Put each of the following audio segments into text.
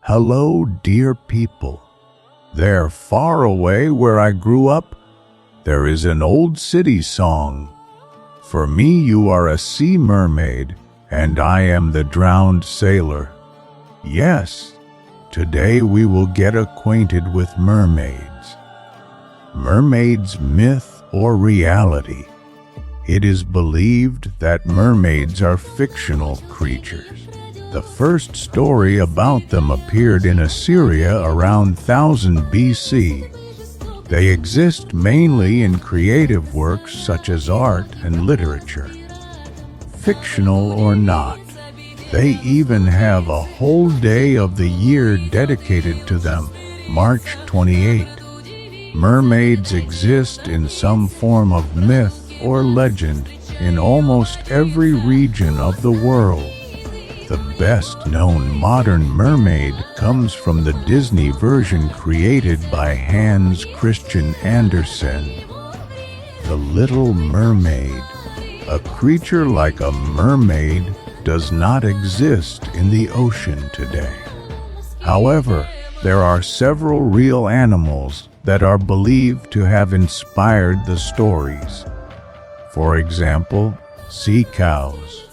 Hello, dear people. There, far away where I grew up, there is an old city song. For me, you are a sea mermaid, and I am the drowned sailor. Yes, today we will get acquainted with mermaids. Mermaids, myth or reality? It is believed that mermaids are fictional creatures. The first story about them appeared in Assyria around 1000 BC. They exist mainly in creative works such as art and literature. Fictional or not, they even have a whole day of the year dedicated to them, March 28. Mermaids exist in some form of myth or legend in almost every region of the world. The best-known modern mermaid comes from the Disney version created by Hans Christian Andersen. The Little Mermaid, a creature like a mermaid, does not exist in the ocean today. However, there are several real animals that are believed to have inspired the stories. For example, sea cows.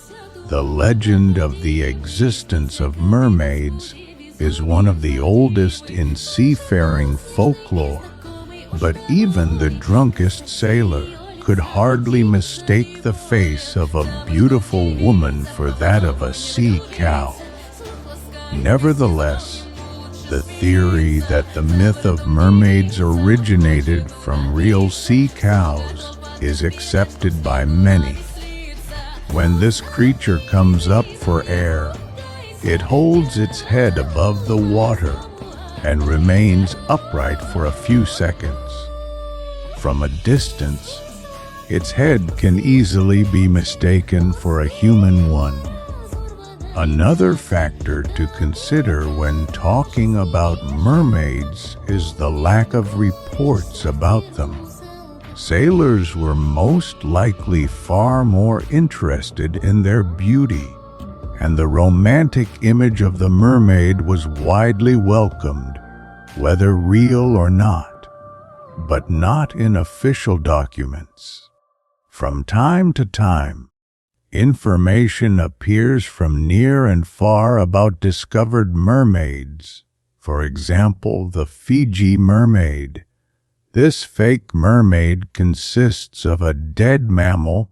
The legend of the existence of mermaids is one of the oldest in seafaring folklore, but even the drunkest sailor could hardly mistake the face of a beautiful woman for that of a sea cow. Nevertheless, the theory that the myth of mermaids originated from real sea cows is accepted by many. When this creature comes up for air, it holds its head above the water and remains upright for a few seconds. From a distance, its head can easily be mistaken for a human one. Another factor to consider when talking about mermaids is the lack of reports about them. Sailors were most likely far more interested in their beauty, and the romantic image of the mermaid was widely welcomed, whether real or not, but not in official documents. From time to time, information appears from near and far about discovered mermaids, for example, the Fiji mermaid. This fake mermaid consists of a dead mammal,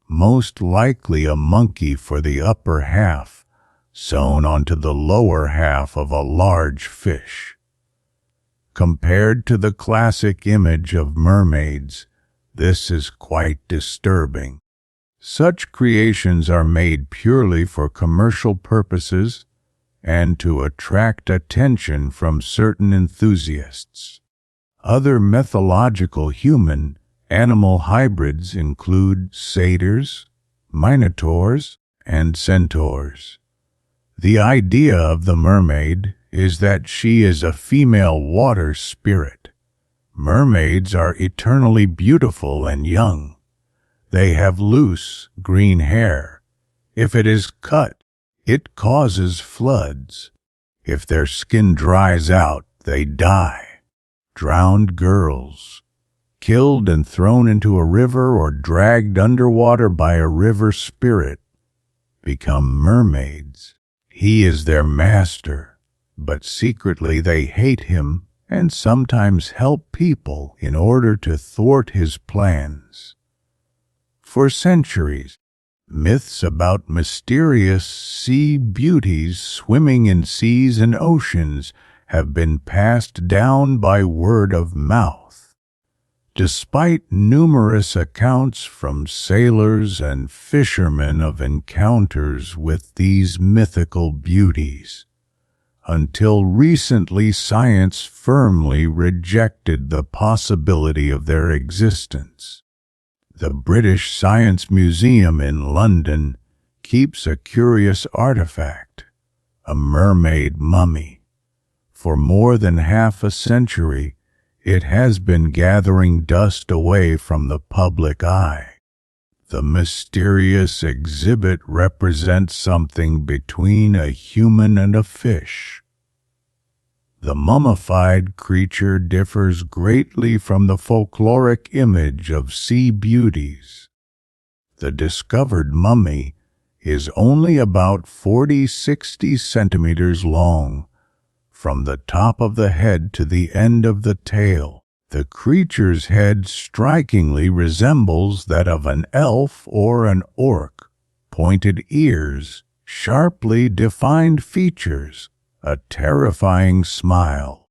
most likely a monkey for the upper half, sewn onto the lower half of a large fish. Compared to the classic image of mermaids, this is quite disturbing. Such creations are made purely for commercial purposes and to attract attention from certain enthusiasts. Other mythological human-animal hybrids include satyrs, minotaurs, and centaurs. The idea of the mermaid is that she is a female water spirit. Mermaids are eternally beautiful and young. They have loose, green hair. If it is cut, it causes floods. If their skin dries out, they die. Drowned girls, killed and thrown into a river or dragged underwater by a river spirit, become mermaids. He is their master, but secretly they hate him and sometimes help people in order to thwart his plans. For centuries, myths about mysterious sea beauties swimming in seas and oceans have been passed down by word of mouth. Despite numerous accounts from sailors and fishermen of encounters with these mythical beauties, until recently science firmly rejected the possibility of their existence. The British Science Museum in London keeps a curious artifact, a mermaid mummy. For more than half a century, it has been gathering dust away from the public eye. The mysterious exhibit represents something between a human and a fish. The mummified creature differs greatly from the folkloric image of sea beauties. The discovered mummy is only about 40–60 centimeters long, from the top of the head to the end of the tail. The creature's head strikingly resembles that of an elf or an orc. Pointed ears, sharply defined features, a terrifying smile,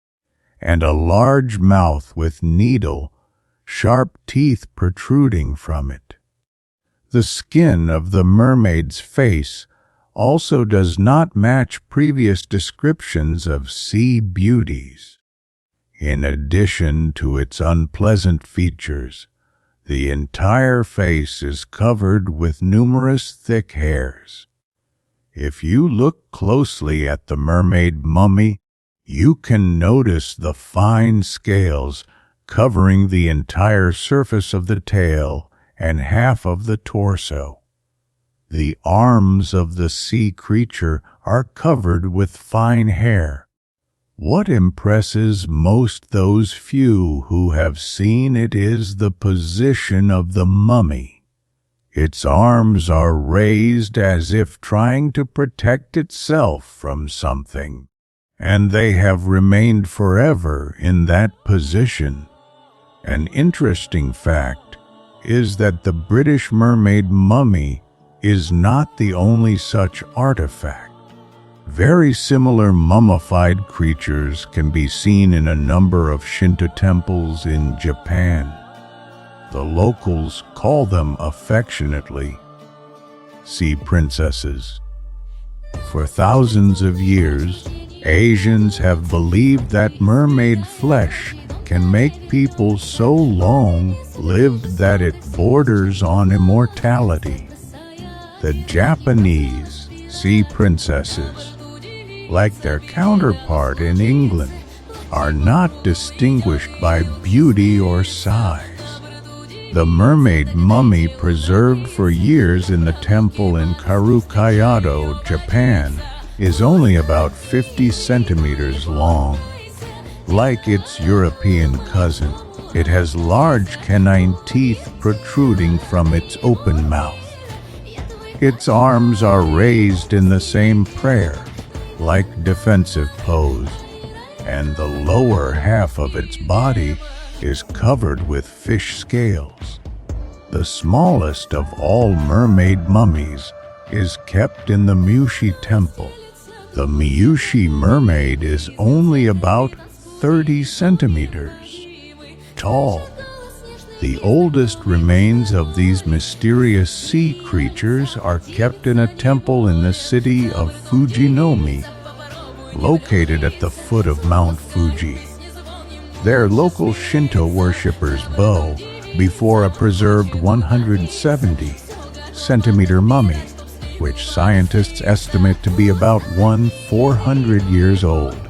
and a large mouth with needle-sharp teeth protruding from it. The skin of the mermaid's face also does not match previous descriptions of sea beauties. In addition to its unpleasant features, the entire face is covered with numerous thick hairs. If you look closely at the mermaid mummy, you can notice the fine scales covering the entire surface of the tail and half of the torso. The arms of the sea creature are covered with fine hair. What impresses most those few who have seen it is the position of the mummy. Its arms are raised as if trying to protect itself from something, and they have remained forever in that position. An interesting fact is that the British mermaid mummy is not the only such artifact. Very similar mummified creatures can be seen in a number of Shinto temples in Japan. The locals call them affectionately sea princesses. For thousands of years, Asians have believed that mermaid flesh can make people so long-lived that it borders on immortality. The Japanese sea princesses, like their counterpart in England, are not distinguished by beauty or size. The mermaid mummy preserved for years in the temple in Karukayado, Japan, is only about 50 centimeters long. Like its European cousin, it has large canine teeth protruding from its open mouth. Its arms are raised in the same prayer-like defensive pose, and the lower half of its body is covered with fish scales. The smallest of all mermaid mummies is kept in the Myushi Temple. The Myushi mermaid is only about 30 centimeters tall. The oldest remains of these mysterious sea creatures are kept in a temple in the city of Fujinomi, located at the foot of Mount Fuji. There, local Shinto worshippers bow before a preserved 170-centimeter mummy, which scientists estimate to be about 400 years old.